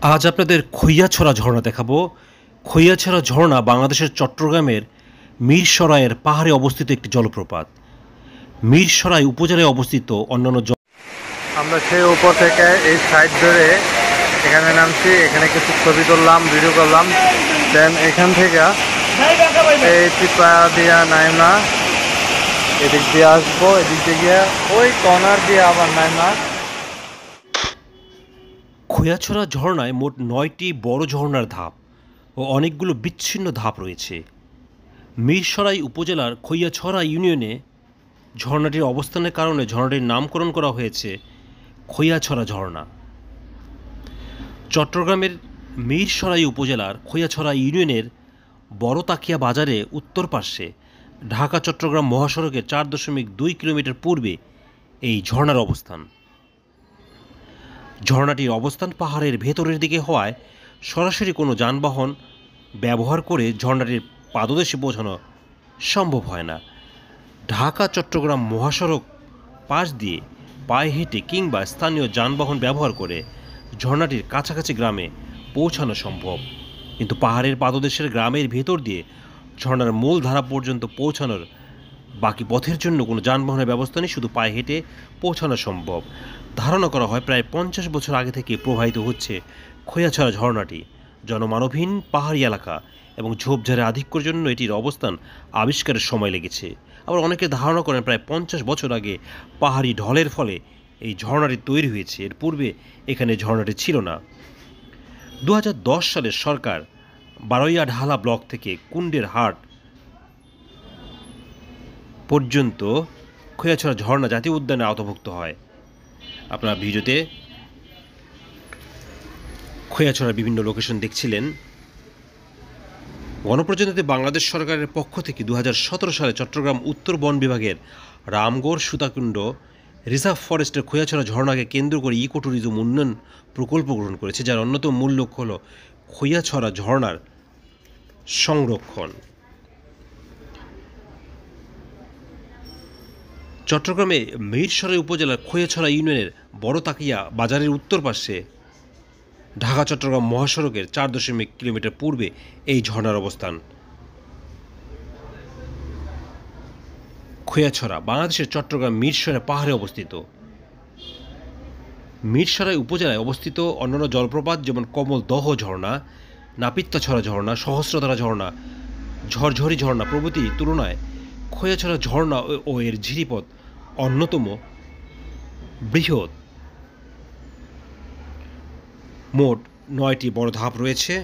আজ আপনাদের খৈয়াছড়া ঝর্ণা দেখাবো। খৈয়াছড়া ঝর্ণা বাংলাদেশের চট্টগ্রামের মীরসরাইয়ের পাহাড়ে অবস্থিত একটি জলপ্রপাত। মীরসরাই উপজেলায় অবস্থিত অন্যান্য আমরা সেই উপর থেকে এই সাইড ধরে এখানে নামছি, এখানে কিছু ছবি তুললাম, ভিডিও করলাম। দেন এখান থেকে এই টিপা দিয়া নাইমা এদিক দিয়ে আসবো, এদিক দিয়ে গিয়ে ওই কর্নার দিয়ে আবার নাইমা। খৈয়াছড়া ঝর্ণায় মোট ৯টি বড় ঝর্ণার ধাপ ও অনেকগুলো বিচ্ছিন্ন ধাপ রয়েছে। মীরসরাই উপজেলার খৈয়াছড়া ইউনিয়নে ঝর্ণাটির অবস্থানের কারণে ঝর্ণাটির নামকরণ করা হয়েছে খৈয়াছড়া ঝর্ণা। চট্টগ্রামের মীরসরাই উপজেলার খৈয়াছড়া ইউনিয়নের বড় তাকিয়া বাজারে উত্তর পার্শ্বে ঢাকা চট্টগ্রাম মহাসড়কের ৪.২ কিলোমিটার পূর্বে এই ঝর্ণার অবস্থান। ঝর্ণাটির অবস্থান পাহাড়ের ভেতরের দিকে হওয়ায় সরাসরি কোনো যানবাহন ব্যবহার করে ঝর্ণাটির পাদদেশে পৌঁছানো সম্ভব হয় না। ঢাকা চট্টগ্রাম মহাসড়ক পাশ দিয়ে পায়ে হেঁটে কিংবা স্থানীয় যানবাহন ব্যবহার করে ঝর্ণাটির কাছাকাছি গ্রামে পৌঁছানো সম্ভব, কিন্তু পাহাড়ের পাদদেশের গ্রামের ভেতর দিয়ে ঝর্ণার মূল ধারা পর্যন্ত পৌঁছানোর বাকি পথের জন্য কোনো যানবাহনের ব্যবস্থা নেই, শুধু পায়ে হেঁটে পৌঁছানো সম্ভব। ধারণা করা হয় প্রায় ৫০ বছর আগে থেকে প্রবাহিত হচ্ছে খৈয়াছড়া ঝর্ণাটি। জনমানবহীন পাহাড়ি এলাকা এবং ঝোপঝাড়ের আধিক্যের জন্য এটির অবস্থান আবিষ্কারের সময় লেগেছে। আবার অনেকে ধারণা করেন প্রায় ৫০ বছর আগে পাহাড়ি ঢলের ফলে এই ঝর্ণাটি তৈরি হয়েছে, এর পূর্বে এখানে ঝর্ণাটি ছিল না। ২০১০ সালে সরকার বারৈয়াঢালা ব্লক থেকে কুণ্ডের হাট পর্যন্ত খৈয়াছড়া ঝর্ণা জাতীয় উদ্যানে আওতাভুক্ত হয়। আপনারা ভিডিওতে খৈয়াছড়ার বিভিন্ন লোকেশন দেখছিলেন। গণপ্রজাতন্ত্রী বাংলাদেশ সরকারের পক্ষ থেকে ২০১৭ সালে চট্টগ্রাম উত্তর বন বিভাগের রামগড় সুতাকুণ্ড রিজার্ভ ফরেস্টের খৈয়াছড়া ঝর্ণাকে কেন্দ্র করে ইকো ট্যুরিজম উন্নয়ন প্রকল্প গ্রহণ করেছে, যার অন্যতম মূল লক্ষ্য হল খৈয়াছড়া ঝর্ণার সংরক্ষণ। চট্টগ্রামে মীরসরাই উপজেলার খৈয়াছড়া ইউনিয়নের বড় তাকিয়া বাজারের উত্তর পাশে ঢাকা চট্টগ্রাম মহাসড়কের ৪.০ কিলোমিটার পূর্বে এই ঝর্ণার অবস্থান। খৈয়াছড়া বাংলাদেশের চট্টগ্রাম মীরসরাই পাহাড়ে অবস্থিত। মীরসরাই উপজেলায় অবস্থিত অন্যান্য জলপ্রপাত যেমন কমলদহ ঝর্ণা, নাপিত্তাছড়া ঝর্ণা, সহস্রধারা ঝর্ণা, ঝরঝরি ঝর্ণা প্রভৃতির তুলনায় খৈয়াছড়া ঝর্ণা ও এর ঝিরিপথ অন্যতম বৃহৎ। মোট ৯টি বড় ধাপ রয়েছে।